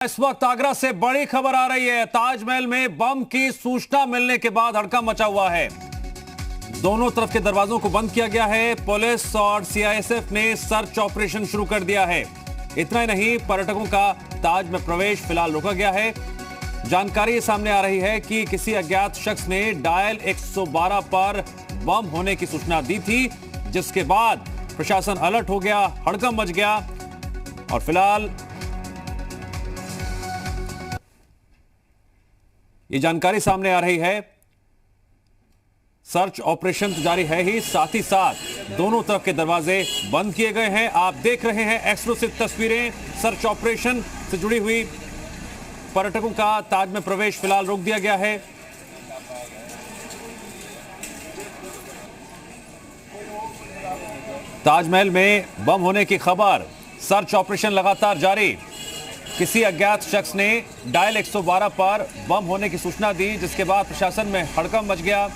इस वक्त आगरा से बड़ी खबर आ रही है। ताजमहल में बम की सूचना मिलने के बाद हड़कंप मचा हुआ है। दोनों तरफ के दरवाजों को बंद किया गया है। पुलिस और सीआईएसएफ ने सर्च ऑपरेशन शुरू कर दिया है। इतना ही नहीं, पर्यटकों का ताज में प्रवेश फिलहाल रोका गया है। जानकारी सामने आ रही है कि किसी अज्ञात शख्स ने डायल 112 पर बम होने की सूचना दी थी, जिसके बाद प्रशासन अलर्ट हो गया, हड़कंप मच गया और फिलहाल ये जानकारी सामने आ रही है। सर्च ऑपरेशन तो जारी है ही, साथ ही साथ दोनों तरफ के दरवाजे बंद किए गए हैं। आप देख रहे हैं एक्सक्लूसिव तस्वीरें सर्च ऑपरेशन से जुड़ी हुई। पर्यटकों का ताज में प्रवेश फिलहाल रोक दिया गया है। ताजमहल में बम होने की खबर, सर्च ऑपरेशन लगातार जारी। किसी अज्ञात शख्स ने डायल 112 पर बम होने की सूचना दी, जिसके बाद प्रशासन में हड़कंप मच गया।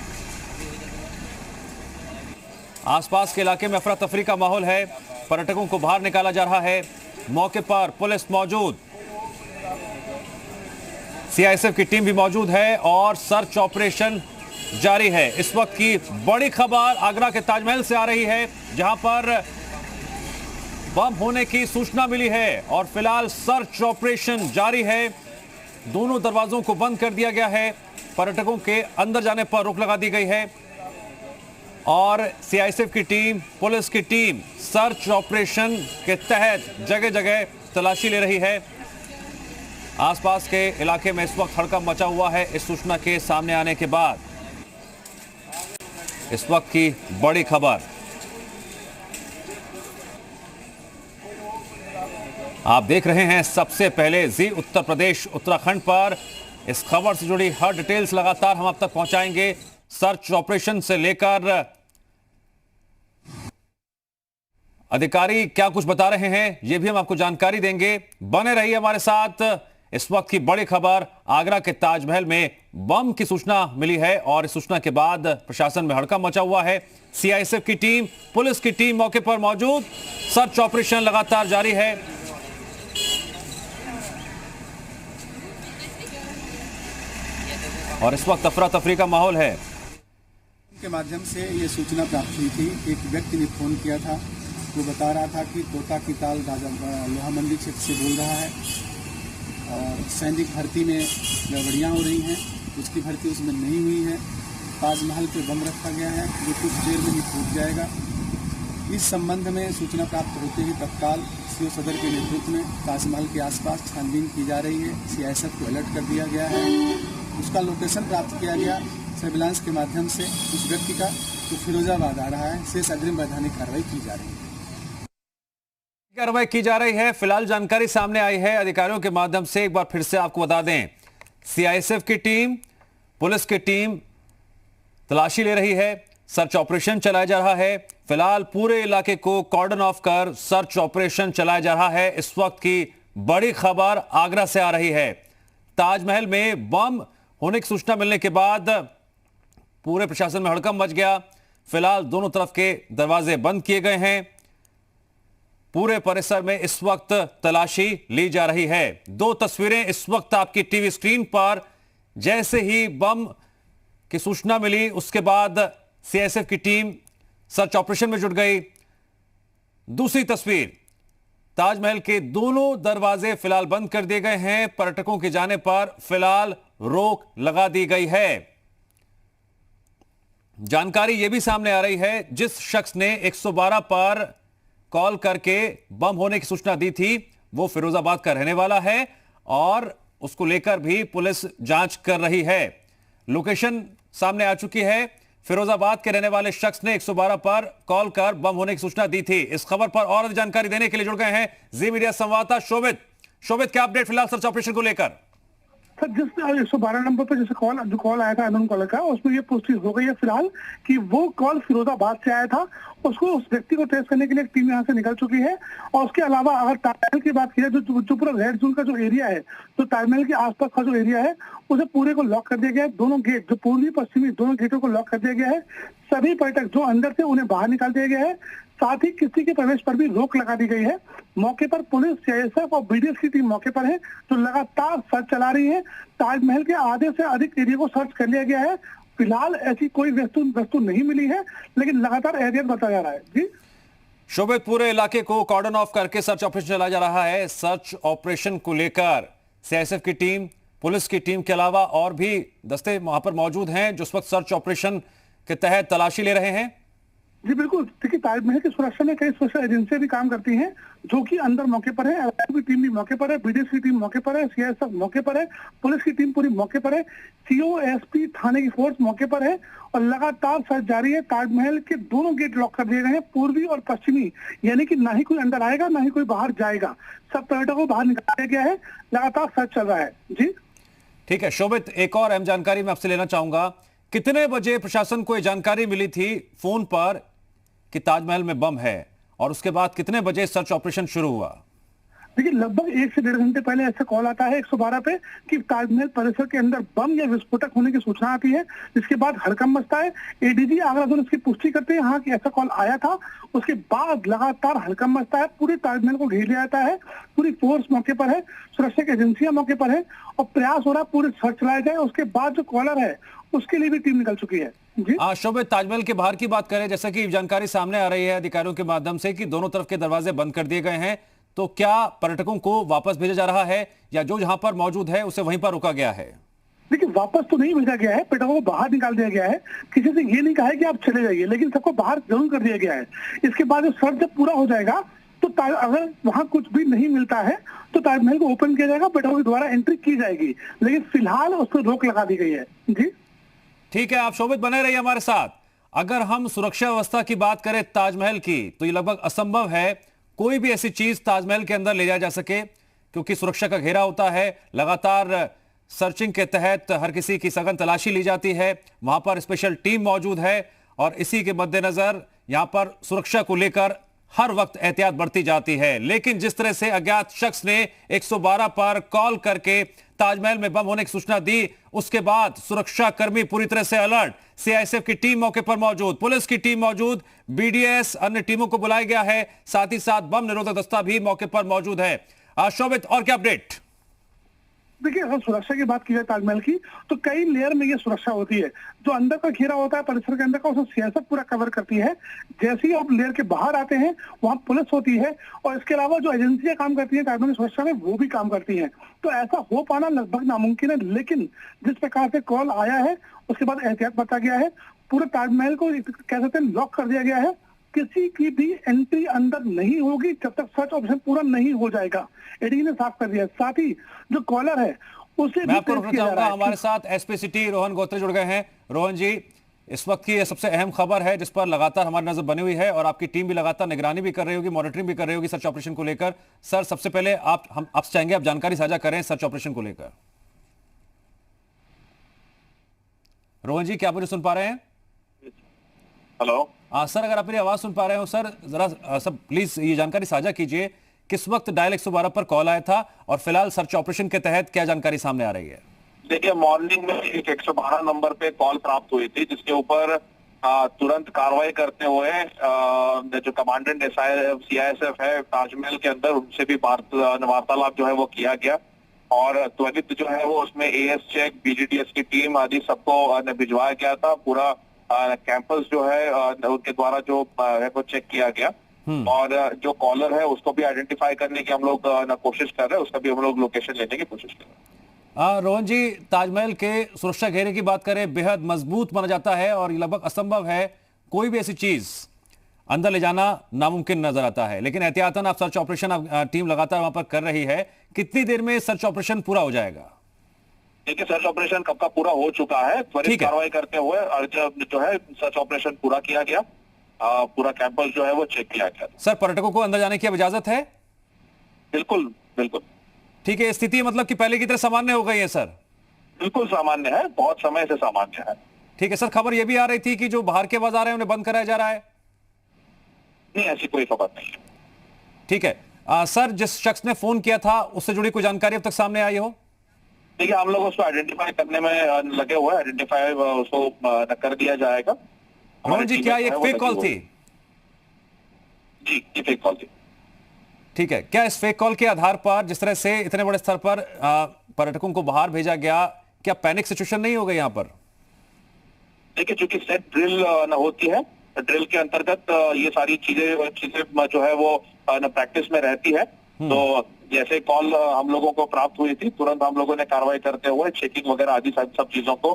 आसपास के इलाके में अफरा तफरी का माहौल है। पर्यटकों को बाहर निकाला जा रहा है। मौके पर पुलिस मौजूद, सीआईएसएफ की टीम भी मौजूद है और सर्च ऑपरेशन जारी है। इस वक्त की बड़ी खबर आगरा के ताजमहल से आ रही है, जहां पर बम होने की सूचना मिली है और फिलहाल सर्च ऑपरेशन जारी है। दोनों दरवाजों को बंद कर दिया गया है। पर्यटकों के अंदर जाने पर रोक लगा दी गई है और सीआईएसएफ की टीम, पुलिस की टीम सर्च ऑपरेशन के तहत जगह जगह तलाशी ले रही है। आसपास के इलाके में इस वक्त हड़कंप मचा हुआ है इस सूचना के सामने आने के बाद। इस वक्त की बड़ी खबर, आप देख रहे हैं सबसे पहले जी उत्तर प्रदेश उत्तराखंड पर। इस खबर से जुड़ी हर डिटेल्स लगातार हम आप तक पहुंचाएंगे। सर्च ऑपरेशन से लेकर अधिकारी क्या कुछ बता रहे हैं, यह भी हम आपको जानकारी देंगे। बने रहिए हमारे साथ। इस वक्त की बड़ी खबर, आगरा के ताजमहल में बम की सूचना मिली है और इस सूचना के बाद प्रशासन में हड़कंप मचा हुआ है। सीआईएसएफ की टीम, पुलिस की टीम मौके पर मौजूद। सर्च ऑपरेशन लगातार जारी है। और इस वक्त अफरा तफरी का माहौल है। के माध्यम से ये सूचना प्राप्त हुई थी। एक व्यक्ति ने फोन किया था, वो बता रहा था कि तोता की ताल राजा लोहा मंडी क्षेत्र से बोल रहा है और सैनिक भर्ती में गड़बड़ियाँ हो रही हैं। उसकी भर्ती उसमें नहीं हुई है। ताजमहल पे बम रखा गया है जो कुछ देर में ही फूट जाएगा। इस संबंध में सूचना प्राप्त होते ही तत्काल सीओ सदर के नेतृत्व में ताजमहल के आसपास छानबीन की जा रही है। सीआईएसएफ को अलर्ट कर दिया गया है। उसका लोकेशन प्राप्त किया गया सर्विलांस के माध्यम से उस व्यक्ति का, तो फिरोजाबाद आ रहा है। शेष अग्रिम वैधानिक कार्रवाई की जा रही है। कार्रवाई की जा रही है। फिलहाल जानकारी सामने आई है अधिकारियों के माध्यम से। एक बार फिर से आपको बता दें, सीआईएसएफ की टीम, पुलिस की टीम तलाशी ले रही है। सर्च ऑपरेशन चलाया जा रहा है। फिलहाल पूरे इलाके को कॉर्डन ऑफ कर सर्च ऑपरेशन चलाया जा रहा है। इस वक्त की बड़ी खबर आगरा से आ रही है। ताजमहल में बम होने की सूचना मिलने के बाद पूरे प्रशासन में हड़कंप मच गया। फिलहाल दोनों तरफ के दरवाजे बंद किए गए हैं। पूरे परिसर में इस वक्त तलाशी ली जा रही है। दो तस्वीरें इस वक्त आपकी टीवी स्क्रीन पर। जैसे ही बम की सूचना मिली, उसके बाद सीआईएसएफ की टीम सर्च ऑपरेशन में जुट गई। दूसरी तस्वीर, ताजमहल के दोनों दरवाजे फिलहाल बंद कर दिए गए हैं। पर्यटकों के जाने पर फिलहाल रोक लगा दी गई है। जानकारी यह भी सामने आ रही है, जिस शख्स ने 112 पर कॉल करके बम होने की सूचना दी थी, वो फिरोजाबाद का रहने वाला है और उसको लेकर भी पुलिस जांच कर रही है। लोकेशन सामने आ चुकी है। फिरोजाबाद के रहने वाले शख्स ने 112 पर कॉल कर बम होने की सूचना दी थी। इस खबर पर और अधिक जानकारी देने के लिए जुड़ गए हैं जी मीडिया संवाददाता शोभित। शोभित, क्या अपडेट फिलहाल सर्च ऑपरेशन को लेकर? सर, जिस 112 नंबर पर जैसे कॉल आया था अननोन कॉलर का, उसमें ये पुष्टि हो गई है फिलहाल कि वो कॉल फिरोजाबाद से आया था। उसको, उस व्यक्ति को ट्रेस करने के लिए एक टीम यहाँ से निकल चुकी है। और उसके अलावा अगर ताजमहल की बात की जाए, जो पूरा रेड जोन का जो एरिया है, तो ताजमहल के आसपास का जो एरिया है, उसे पूरे को लॉक कर दिया गया है। दोनों गेट, जो पूर्वी पश्चिमी दोनों गेटों को लॉक कर दिया गया है। सभी पर्यटक जो अंदर थे उन्हें बाहर निकाल दिया गया है। साथ ही किसी के प्रवेश पर भी रोक लगा दी गई है। मौके पर पुलिस, सीआईएसएफ और बीडीएस की टीम मौके पर है, जो लगातार सर्च चला रही है। ताजमहल के आधे से अधिक एरिया को सर्च कर लिया गया है। फिलहाल ऐसी कोई वस्तु नहीं मिली है, लेकिन लगातार एहतियात बरता जा रहा है। जी शोभित, पूरे इलाके को कॉर्डन ऑफ करके सर्च ऑपरेशन चलाया जा रहा है। सर्च ऑपरेशन को लेकर सीआईएसएफ की टीम, पुलिस की टीम के अलावा और भी दस्ते वहां पर मौजूद हैं जो इस वक्त सर्च ऑपरेशन के तहत तलाशी ले रहे हैं। जी बिल्कुल, देखिए ताजमहल की सुरक्षा में कई सुरक्षा एजेंसियां भी काम करती हैं, जो कि अंदर मौके पर है। एलआईटी की टीम भी मौके पर है, बीडीएस की टीम मौके पर है, सीआईएसएफ मौके पर है, पुलिस की टीम पूरी मौके पर है, सीओ, एसपी, थाने की फोर्स मौके पर है और लगातार सर्च जारी है। ताजमहल के दोनों गेट लॉक कर दिए गए हैं, पूर्वी और पश्चिमी, यानी कि ना ही कोई अंदर आएगा ना ही कोई बाहर जाएगा। सब पर्यटकों को बाहर निकाला गया है, लगातार सर्च चल रहा है। जी ठीक है शोभित, एक और अहम जानकारी मैं आपसे लेना चाहूंगा। कितने बजे प्रशासन को यह जानकारी मिली थी फोन पर कि ताजमहल में बम है, और उसके बाद कितने बजे सर्च ऑपरेशन शुरू हुआ? देखिए लगभग 1 से 1.5 घंटे पहले ऐसा कॉल आता है 112 पे कि ताजमहल परिसर के अंदर बम या विस्फोटक होने की सूचना आती है। इसके बाद हड़कंप मचता है। एडीजी आगरा जोन इसकी पुष्टि करते हैं हाँ कि ऐसा कॉल आया था। उसके बाद लगातार हड़कंप मचता है, पूरे ताजमहल को घेर लिया जाता है, पूरी फोर्स मौके पर है, सुरक्षा की एजेंसियां मौके पर है और प्रयास हो रहा है पूरे सर्च चलाए जाए। उसके बाद जो कॉलर है उसके लिए भी टीम निकल चुकी है। जी शोभित, ताजमहल के बाहर की बात करें, जैसा कि जानकारी सामने आ रही है अधिकारियों के माध्यम से कि दोनों तरफ के दरवाजे बंद कर दिए गए हैं, तो क्या पर्यटकों को वापस भेजा जा रहा है या जो जहां पर मौजूद है उसे वहीं पर रोका गया है? देखिए वापस तो नहीं भेजा गया है, पर्यटकों को बाहर निकाल दिया गया है। किसी से ये नहीं कहा है कि आप चले जाइए, लेकिन सबको बाहर जरूर कर दिया गया है। इसके बाद जो सर्च जब पूरा हो जाएगा तो अगर वहां कुछ भी नहीं मिलता है तो ताजमहल को ओपन किया जाएगा, पर्यटकों के द्वारा एंट्री की जाएगी, लेकिन फिलहाल उस पर रोक लगा दी गई है। जी ठीक है, आप शोभित बने रहिए हमारे साथ। अगर हम सुरक्षा व्यवस्था की बात करें ताजमहल की, तो ये लगभग असंभव है कोई भी ऐसी चीज ताजमहल के अंदर ले जाया जा सके, क्योंकि सुरक्षा का घेरा होता है। लगातार सर्चिंग के तहत हर किसी की सघन तलाशी ली जाती है, वहां पर स्पेशल टीम मौजूद है और इसी के मद्देनजर यहां पर सुरक्षा को लेकर हर वक्त एहतियात बरती जाती है। लेकिन जिस तरह से अज्ञात शख्स ने 112 पर कॉल करके ताजमहल में बम होने की सूचना दी, उसके बाद सुरक्षा कर्मी पूरी तरह से अलर्ट, सीआईएसएफ की टीम मौके पर मौजूद, पुलिस की टीम मौजूद, बीडीएस, अन्य टीमों को बुलाया गया है, साथ ही साथ बम निरोधक दस्ता भी मौके पर मौजूद है। शोभित, और क्या अपडेट? देखिए अगर सुरक्षा की बात की जाए ताजमहल की, तो कई लेयर में ये सुरक्षा होती है। जो अंदर का घेरा होता है परिसर के अंदर का, उसे सीआईएसएफ पूरा कवर करती है। जैसे ही आप लेयर के बाहर आते हैं वहां पुलिस होती है और इसके अलावा जो एजेंसियां काम करती हैं ताजमहल की सुरक्षा में, वो भी काम करती हैं। तो ऐसा हो पाना लगभग नामुमकिन है, लेकिन जिस प्रकार से कॉल आया है उसके बाद एहतियात बरता गया है। पूरे ताजमहल को कह सकते हैं लॉक कर दिया गया है। किसी की भी एंट्री अंदर नहीं होगी जब तक सर्च ऑपरेशन पूरा नहीं हो जाएगा। एडीजी ने साफ कर दिया। साथ ही जो कॉलर है उसे मैं आपको रोकना चाहूंगा, हमारे साथ एसपी सिटी रोहन गोत्रे जुड़ गए हैं। रोहन जी, इस वक्त की सबसे अहम खबर है जिस पर लगातार हमारी नजर बनी हुई है और आपकी टीम भी लगातार निगरानी भी कर रही होगी, मॉनिटरिंग भी कर रही होगी सर्च ऑपरेशन को लेकर। सर, सबसे पहले हम आपसे चाहेंगे आप जानकारी साझा करें सर्च ऑपरेशन को लेकर। रोहन जी, क्या आप मुझे सुन पा रहे हैं? हेलो सर, अगर आप मेरी आवाज सुन पा रहे हो सर, जरा सब प्लीज ये जानकारी साझा कीजिए, किस वक्त डायल 112 पर कॉल आया था और फिलहाल सर्च ऑपरेशन के तहत क्या जानकारी सामने आ रही है? देखिए, मॉर्निंग में एक 112 नंबर पे कॉल प्राप्त हुई थी, जिसके ऊपर तुरंत कार्रवाई करते हुए जो कमांडेंट सीआईएसएफ है ताजमहल के अंदर, उनसे भी वार्तालाप जो है वो किया गया और त्वरित जो है वो उसमें एएस चेक, बीजीडीएस की टीम आदि सबको भिजवाया गया था। पूरा कैंपस जो है उनके द्वारा जो है वो चेक किया गया और जो कॉलर है उसको भी आइडेंटिफाई करने की हम लोग कोशिश कर रहे हैं, उसका भी हम लोग लोकेशन लेने की कोशिश कर रहे हैं। रोहन जी, ताजमहल के सुरक्षा घेरे की बात करें, बेहद मजबूत माना जाता है और लगभग असंभव है कोई भी ऐसी चीज अंदर ले जाना नामुमकिन नजर आता है, लेकिन एहतियातन आप सर्च ऑपरेशन टीम लगातार वहां पर कर रही है। कितनी देर में सर्च ऑपरेशन पूरा हो जाएगा? देखिए, सर्च ऑपरेशन कब का पूरा हो चुका है। त्वरित कार्रवाई करते हुए और जो है सर्च ऑपरेशन पूरा किया गया, पूरा कैंपस जो है वो चेक किया गया। सर, पर्यटकों को अंदर जाने की अब इजाजत है? बिल्कुल बिल्कुल। ठीक है, स्थिति मतलब कि पहले की तरह सामान्य हो गई है सर? बिल्कुल सामान्य है, बहुत समय से सामान्य है। ठीक है सर, खबर यह भी आ रही थी कि जो बाहर के बाजार है उन्हें बंद कराया जा रहा है? नहीं, ऐसी कोई खबर नहीं है। ठीक है सर, जिस शख्स ने फोन किया था उससे जुड़ी कोई जानकारी अब तक सामने आई हो? देखिए, हम लोग उसको आइडेंटिफाई करने में लगे हुए हैं, आइडेंटिफाई उसको कर दिया जाएगा। रोहन जी, क्या ये फेक कॉल थी? जी ये फेक कॉल थी। ठीक है, क्या इस फेक कॉल के आधार पर जिस तरह से इतने बड़े स्तर पर पर्यटकों को बाहर भेजा गया, क्या पैनिक सिचुएशन नहीं हो गई यहाँ पर? देखिए चूंकि सेट ड्रिल न होती है, ड्रिल के अंतर्गत ये सारी चीजें जो है वो प्रैक्टिस में रहती है। तो जैसे कॉल हम लोगों को प्राप्त हुई थी, तुरंत हम लोगों ने कार्रवाई करते हुए चेकिंग वगैरह आदि सब चीजों को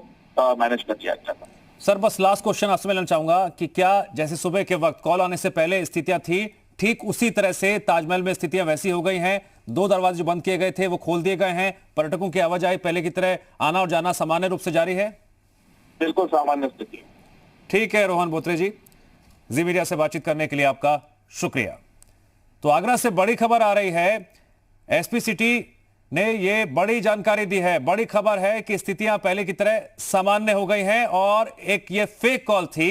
मैनेज कर दिया गया था। सर बस लास्ट क्वेश्चन आपसे मिलना चाहूंगा कि क्या जैसे सुबह के वक्त कॉल आने से पहले स्थितियां थी, ठीक उसी तरह से ताजमहल में स्थितियां वैसी हो गई हैं? 2 दरवाजे जो बंद किए गए थे वो खोल दिए गए हैं, पर्यटकों की आवाजाही पहले की तरह आना और जाना सामान्य रूप से जारी है? बिल्कुल सामान्य स्थिति। ठीक है रोहन बोत्रे जी, जी मीडिया से बातचीत करने के लिए आपका शुक्रिया। तो आगरा से बड़ी खबर आ रही है, एसपी सिटी ने यह बड़ी जानकारी दी है, बड़ी खबर है कि स्थितियां पहले की तरह सामान्य हो गई हैं और एक ये फेक कॉल थी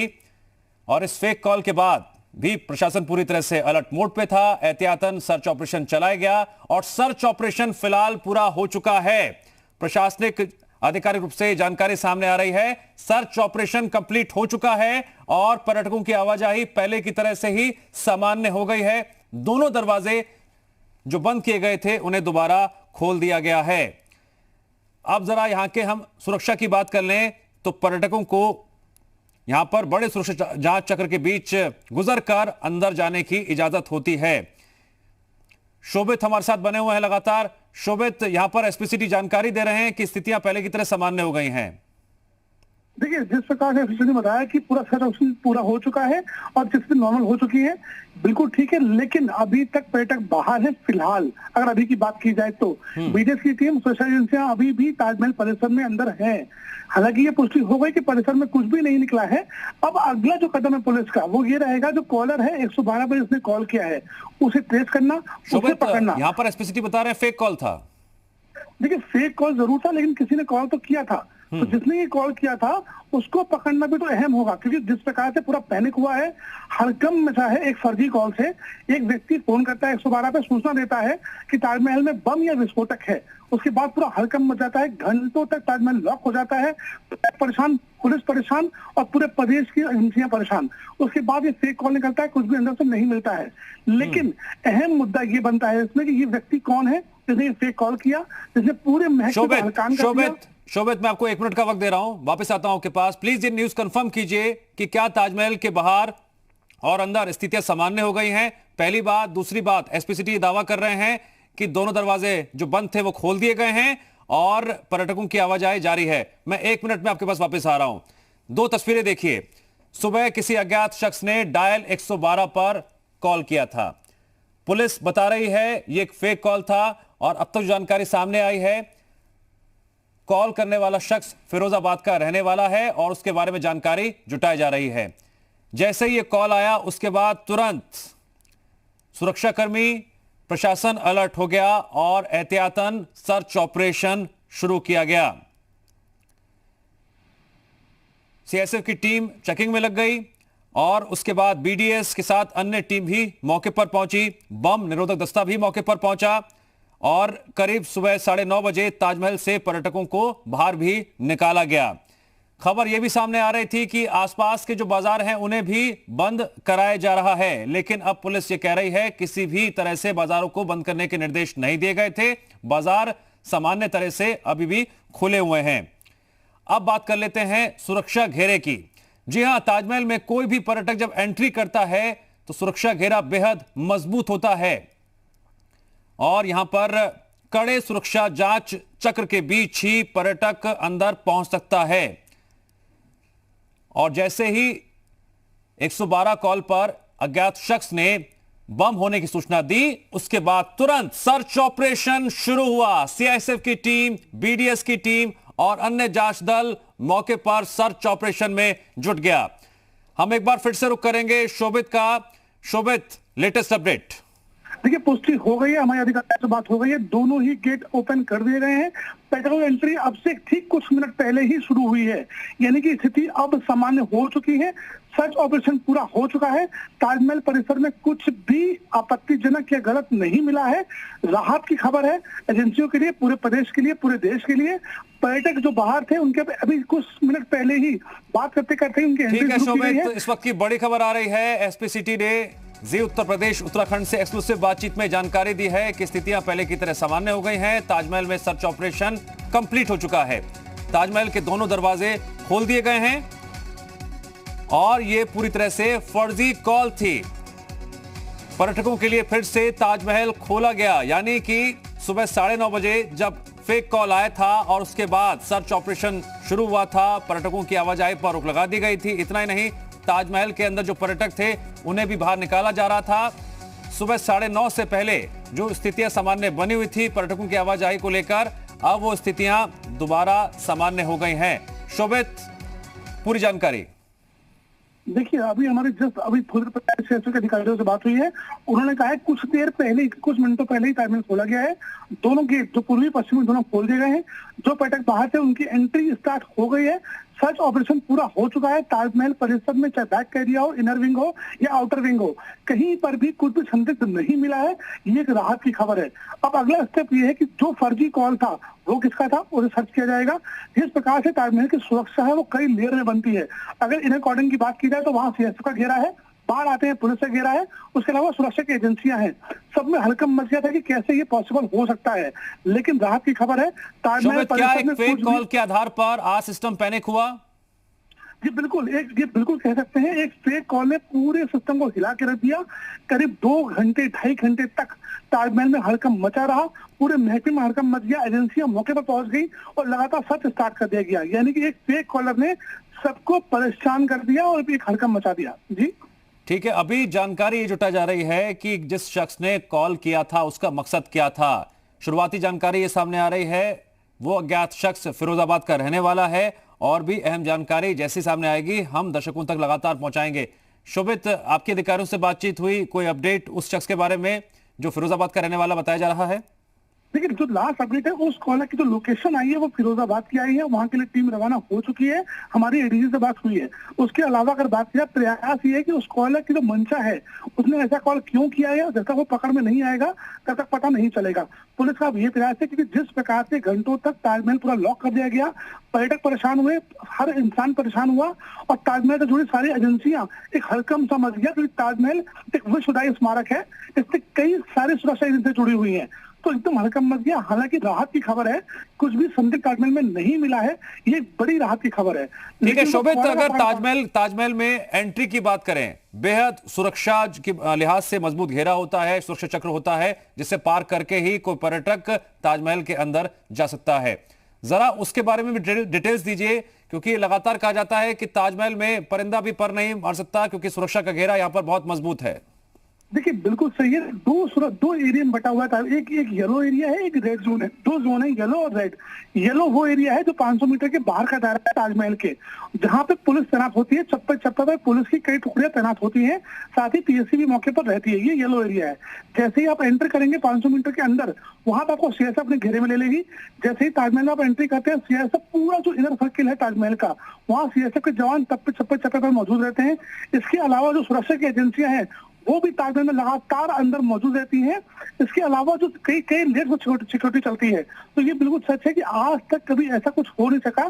और इस फेक कॉल के बाद भी प्रशासन पूरी तरह से अलर्ट मोड पे था। एहतियातन सर्च ऑपरेशन चलाया गया और सर्च ऑपरेशन फिलहाल पूरा हो चुका है। प्रशासनिक आधिकारिक रूप से जानकारी सामने आ रही है, सर्च ऑपरेशन कंप्लीट हो चुका है और पर्यटकों की आवाजाही पहले की तरह से ही सामान्य हो गई है। दोनों दरवाजे जो बंद किए गए थे उन्हें दोबारा खोल दिया गया है। अब जरा यहां के हम सुरक्षा की बात कर लें तो पर्यटकों को यहां पर बड़े सुरक्षा जांच चक्र के बीच गुजरकर अंदर जाने की इजाजत होती है। शोभित हमारे साथ बने हुए हैं लगातार। शोभित, यहां पर एसपी सिटी जानकारी दे रहे हैं कि स्थितियां पहले की तरह सामान्य हो गई हैं। देखिए जिस प्रकार से एसपी ने बताया कि पूरा सर्च पूरा हो चुका है और स्थिति नॉर्मल हो चुकी है, बिल्कुल ठीक है, लेकिन अभी तक पर्यटक बाहर है। फिलहाल अगर अभी की बात की जाए तो बीडीएस की टीम, सुरक्षा एजेंसियां अभी भी ताजमहल परिसर में अंदर है। हालांकि ये पुष्टि हो गई कि परिसर में कुछ भी नहीं निकला है। अब अगला जो कदम है पुलिस का वो ये रहेगा, जो कॉलर है 112 पर जिसने कॉल किया है उसे ट्रेस करना, उसे पकड़ना। यहाँ पर एसपी सिटी बता रहे हैं फेक कॉल था। देखिए फेक कॉल जरूर था, लेकिन किसी ने कॉल तो किया था, तो जिसने ये कॉल किया था उसको पकड़ना भी तो अहम होगा, क्योंकि जिस प्रकार से पूरा पैनिक हुआ है, हड़कंप मचा है। एक फर्जी कॉल से एक व्यक्ति फोन करता है 112 पे, सूचना देता है कि ताजमहल में बम या विस्फोटक है। उसके बाद पूरा हड़कंप मच जाता है, घंटों तक ताजमहल लॉक हो जाता है, परेशान, पुलिस परेशान और पूरे प्रदेश की एजेंसियां परेशान। उसके बाद ये फेक कॉल निकलता है, कुछ भी अंदर से नहीं मिलता है। लेकिन अहम मुद्दा ये बनता है इसमें कि ये व्यक्ति कौन है जिसने ये फेक कॉल किया, जिसने पूरे महल को हड़कान कर दिया। शोभित, मैं आपको 1 मिनट का वक्त दे रहा हूं, वापस आता हूं आपके पास। प्लीज ये न्यूज कंफर्म कीजिए कि क्या ताजमहल के बाहर और अंदर स्थितियां सामान्य हो गई हैं? पहली बात। दूसरी बात, एसपी सिटी दावा कर रहे हैं कि दोनों दरवाजे जो बंद थे वो खोल दिए गए हैं और पर्यटकों की आवाजाही जारी है। मैं 1 मिनट में आपके पास वापस आ रहा हूं। 2 तस्वीरें देखिए। सुबह किसी अज्ञात शख्स ने डायल 112 पर कॉल किया था। पुलिस बता रही है यह एक फेक कॉल था और अब तक जानकारी सामने आई है, कॉल करने वाला शख्स फिरोजाबाद का रहने वाला है और उसके बारे में जानकारी जुटाई जा रही है। जैसे ही यह कॉल आया उसके बाद तुरंत सुरक्षाकर्मी, प्रशासन अलर्ट हो गया और एहतियातन सर्च ऑपरेशन शुरू किया गया। सीआईएसएफ की टीम चेकिंग में लग गई और उसके बाद बीडीएस के साथ अन्य टीम भी मौके पर पहुंची। बम निरोधक दस्ता भी मौके पर पहुंचा और करीब सुबह 9:30 बजे ताजमहल से पर्यटकों को बाहर भी निकाला गया। खबर यह भी सामने आ रही थी कि आसपास के जो बाजार हैं उन्हें भी बंद कराया जा रहा है, लेकिन अब पुलिस ये कह रही है किसी भी तरह से बाजारों को बंद करने के निर्देश नहीं दिए गए थे। बाजार सामान्य तरह से अभी भी खुले हुए हैं। अब बात कर लेते हैं सुरक्षा घेरे की। जी हां, ताजमहल में कोई भी पर्यटक जब एंट्री करता है तो सुरक्षा घेरा बेहद मजबूत होता है और यहां पर कड़े सुरक्षा जांच चक्र के बीच ही पर्यटक अंदर पहुंच सकता है। और जैसे ही 112 कॉल पर अज्ञात शख्स ने बम होने की सूचना दी, उसके बाद तुरंत सर्च ऑपरेशन शुरू हुआ। सीआईएसएफ की टीम, बीडीएस की टीम और अन्य जांच दल मौके पर सर्च ऑपरेशन में जुट गया। हम एक बार फिर से रुक करेंगे शोभित का। शोभित, लेटेस्ट अपडेट। देखिए पुष्टि हो गई है, हमारे अधिकारियों से बात हो गई है, दोनों ही गेट ओपन कर दिए गए हैं। पेट्रोल एंट्री अब से ठीक कुछ मिनट पहले ही शुरू हुई है, यानी कि स्थिति अब सामान्य हो चुकी है। सर्च ऑपरेशन पूरा हो चुका है। ताजमहल परिसर में कुछ भी आपत्तिजनक या गलत नहीं मिला है। राहत की खबर है एजेंसियों के लिए, पूरे प्रदेश के लिए, पूरे देश के लिए। पर्यटक जो बाहर थे उनके अभी कुछ मिनट पहले ही बात करते करते उनके ठीक है शोभित, इस वक्त की बड़ी खबर आ रही है, एसपी सिटी ने जी उत्तर प्रदेश उत्तराखंड से एक्सक्लूसिव बातचीत में जानकारी दी है कि स्थितियां पहले की तरह सामान्य हो गई हैं। ताजमहल में सर्च ऑपरेशन कंप्लीट हो चुका है। ताजमहल के दोनों दरवाजे खोल दिए गए हैं और यह पूरी तरह से फर्जी कॉल थी। पर्यटकों के लिए फिर से ताजमहल खोला गया, यानी कि सुबह 9:30 बजे जब फेक कॉल आया था और उसके बाद सर्च ऑपरेशन शुरू हुआ था, पर्यटकों की आवाजाही पर रोक लगा दी गई थी। इतना ही नहीं, ताजमहल के अंदर जो पर्यटक थे उन्हें भी बाहर निकाला जा रहा था। सुबह 9:30 से पहले जो स्थितियां सामान्य बनी हुई थी पर्यटकों की आवाजाही को लेकर, अब वो स्थितियां दोबारा सामान्य हो गई हैं। शोभित, पूरी जानकारी। देखिए, अभी हमारे जस्ट अभी थोड़ी देर के अधिकारियों से बात हुई है। उन्होंने कहा है कुछ मिनटों पहले ही ताजमहल खोला गया है। दोनों गेट जो पूर्वी पश्चिमी दोनों खोल दिए गए हैं। जो पर्यटक बाहर थे उनकी एंट्री स्टार्ट हो गई है। सर्च ऑपरेशन पूरा हो चुका है। ताजमहल परिसर में चाहे बैक एरिया हो, इनर विंग हो या आउटर विंग हो, कहीं पर भी कुछ भी संदिग्ध नहीं मिला है। ये एक राहत की खबर है। अब अगला स्टेप ये है कि जो फर्जी कॉल था वो किसका था उसे सर्च किया जाएगा। जिस प्रकार से ताजमहल की सुरक्षा है वो कई लेयर में बनती है। अगर इनर कॉर्डन की बात की जाए तो वहां सीएसएफ का घेरा है, बाढ़ आते हैं पुलिस का घेरा है, उसके अलावा सुरक्षा की एजेंसियां हैं। सब में हड़कंप मच गया था कि कैसे ये पॉसिबल हो सकता है, लेकिन राहत की खबर है। ताजमहल क्या एक फेक कॉल के आधार पर आज सिस्टम पैनिक हुआ? जी बिल्कुल, ये बिल्कुल कह सकते हैं एक फेक कॉल ने पूरे सिस्टम को हिला के रख दिया। करीब 2-2.5 घंटे तक ताजमहल में हड़कंप मचा रहा। पूरे महकमे में हड़कंप मच गया। एजेंसियां मौके पर पहुंच गई और लगातार सर्च स्टार्ट कर दिया गया। यानी कि एक फेक कॉलर ने सबको परेशान कर दिया और एक हड़कंप मचा दिया। जी ठीक है, अभी जानकारी ये जुटा जा रही है कि जिस शख्स ने कॉल किया था उसका मकसद क्या था। शुरुआती जानकारी ये सामने आ रही है, वो अज्ञात शख्स फिरोजाबाद का रहने वाला है और भी अहम जानकारी जैसी सामने आएगी हम दर्शकों तक लगातार पहुंचाएंगे। शोभित, आपके अधिकारियों से बातचीत हुई, कोई अपडेट उस शख्स के बारे में जो फिरोजाबाद का रहने वाला बताया जा रहा है? देखिए, जो लास्ट अपडेट है उस कॉलर की जो लोकेशन आई है वो फिरोजाबाद की आई है। वहां के लिए टीम रवाना हो चुकी है। हमारी एडीजी से बात हुई है। उसके अलावा अगर बात किया, प्रयास ये है कि उस कॉलर की जो मंशा है, उसने ऐसा कॉल क्यों किया है, जब तक वो पकड़ में नहीं आएगा तब तक पता नहीं चलेगा। पुलिस का अब ये प्रयास है क्योंकि जिस प्रकार से घंटों तक ताजमहल पूरा लॉक कर दिया गया, पर्यटक परेशान हुए, हर इंसान परेशान हुआ और ताजमहल से जुड़ी सारी एजेंसियां एक हड़कंप समझ गया क्योंकि ताजमहल एक विश्वदायी स्मारक है। इससे कई सारी सुरक्षा एजेंसियां जुड़ी हुई है, तो एकदम हड़कंप मच गया। हालांकि राहत की खबर है, कुछ भी संदिग्ध ताजमहल में नहीं मिला है। ये एक बड़ी राहत की खबर है। ठीक है शोभित, अगर ताजमहल में एंट्री की बात करें, बेहद सुरक्षा के लिहाज से मजबूत घेरा होता है, सुरक्षा चक्र होता है जिससे पार करके ही कोई पर्यटक ताजमहल के अंदर जा सकता है। जरा उसके बारे में भी डिटेल्स दीजिए, क्योंकि लगातार कहा जाता है कि ताजमहल में परिंदा भी पर नहीं मार सकता क्योंकि सुरक्षा का घेरा यहां पर बहुत मजबूत है। देखिए, बिल्कुल सही है। दो एरिया में बटा हुआ था। एक येलो एरिया है, एक रेड जोन है। 2 जोन है, येलो और रेड। येलो वो एरिया है जो 500 मीटर के बाहर का दायरा है ताजमहल के, जहां पे पुलिस तैनात होती है। चप्पे पर पुलिस की कई टुकड़ियां तैनात होती हैं, साथ ही पीएससी भी मौके पर रहती है। ये येलो एरिया है। जैसे ही आप एंटर करेंगे 500 मीटर के अंदर, वहां पर आपको सीएसएफ अपने घेरे में ले लेगी। जैसे ही ताजमहल में आप एंट्री करते हैं, सीएसएफ पूरा जो इनर सर्किल है ताजमहल का, वहाँ सीएसएफ के जवान चप्पे पर मौजूद रहते हैं। इसके अलावा जो सुरक्षा की एजेंसियां हैं वो भी ताजमहल में लगातार अंदर मौजूद रहती हैं। इसके अलावा जो कई लेयर सिक्योरिटी चलती है। तो ये बिल्कुल सच है कि आज तक कभी ऐसा कुछ हो नहीं सका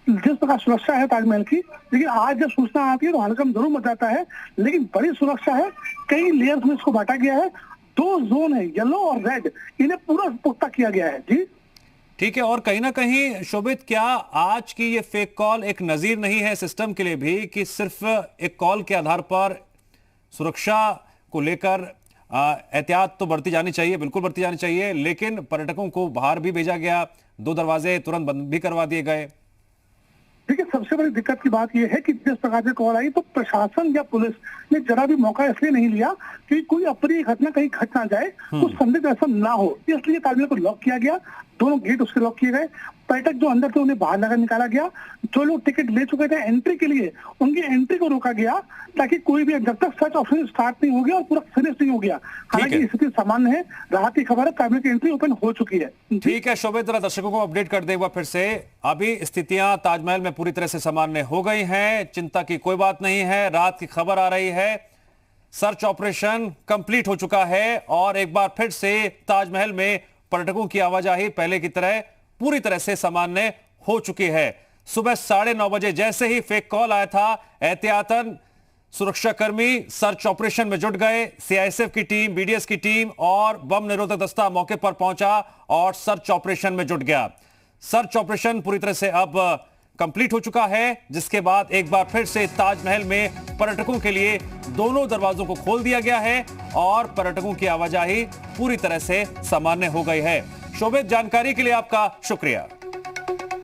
जिस प्रकार सुरक्षा है ताजमहल की। लेकिन आज जब सूचना आती है तो हड़कंप जरूर मच जाता है, लेकिन बड़ी सुरक्षा है। कई लेयर्स में इसको बांटा गया है। 2 जोन है, येलो और रेड, इन्हें पूरा पुख्ता किया गया है। जी ठीक है, और कहीं ना कहीं शोभित, क्या आज की ये फेक कॉल एक नजीर नहीं है सिस्टम के लिए भी कि सिर्फ एक कॉल के आधार पर सुरक्षा को लेकर एहतियात तो बढ़ती जानी चाहिए, बिल्कुल बढ़ती जानी चाहिए, लेकिन पर्यटकों को बाहर भी भेजा गया, 2 दरवाजे तुरंत बंद भी करवा दिए गए। देखिए, सबसे बड़ी दिक्कत की बात यह है कि जिस प्रकार से कॉल आई तो प्रशासन या पुलिस ने जरा भी मौका इसलिए नहीं लिया कि कोई अप्रिय घटना कहीं घट ना जाए, कुछ संदिग्ध ऐसा ना हो, इसलिए ताजमहल को लॉक किया गया। दोनों गेट उसके लॉक किए गए। पर्यटक जो अंदर थे उन्हें बाहर लगा निकाला गया। जो लोग टिकट ले चुके थे एंट्री के लिए, उनकी एंट्री को रोका गया ताकि कोई भी, जब तक सर्च ऑपरेशन स्टार्ट नहीं हो गया और पूरा फिनिश नहीं हो गया। हालांकि स्थिति सामान्य है, राहत की खबर है, ताजमहल की एंट्री ओपन हो चुकी है। ठीक है शोभित, जरा दर्शकों को अपडेट कर देगा फिर से। अभी स्थितियां ताजमहल में पूरी तरह से सामान्य हो गई हैं, चिंता की कोई बात नहीं है। रात की खबर आ रही है, सर्च ऑपरेशन कंप्लीट हो चुका है और एक बार फिर से ताजमहल में पर्यटकों की आवाजाही पहले की तरह पूरी तरह से सामान्य हो चुकी है। सुबह 9:30 बजे जैसे ही फेक कॉल आया था, एहतियातन सुरक्षाकर्मी सर्च ऑपरेशन में जुट गए। सीआईएसएफ की टीम, बीडीएस की टीम और बम निरोधक दस्ता मौके पर पहुंचा और सर्च ऑपरेशन में जुट गया। सर्च ऑपरेशन पूरी तरह से अब कंप्लीट हो चुका है, जिसके बाद एक बार फिर से ताजमहल में पर्यटकों के लिए दोनों दरवाजों को खोल दिया गया है और पर्यटकों की आवाजाही पूरी तरह से सामान्य हो गई है। शोभित, जानकारी के लिए आपका शुक्रिया।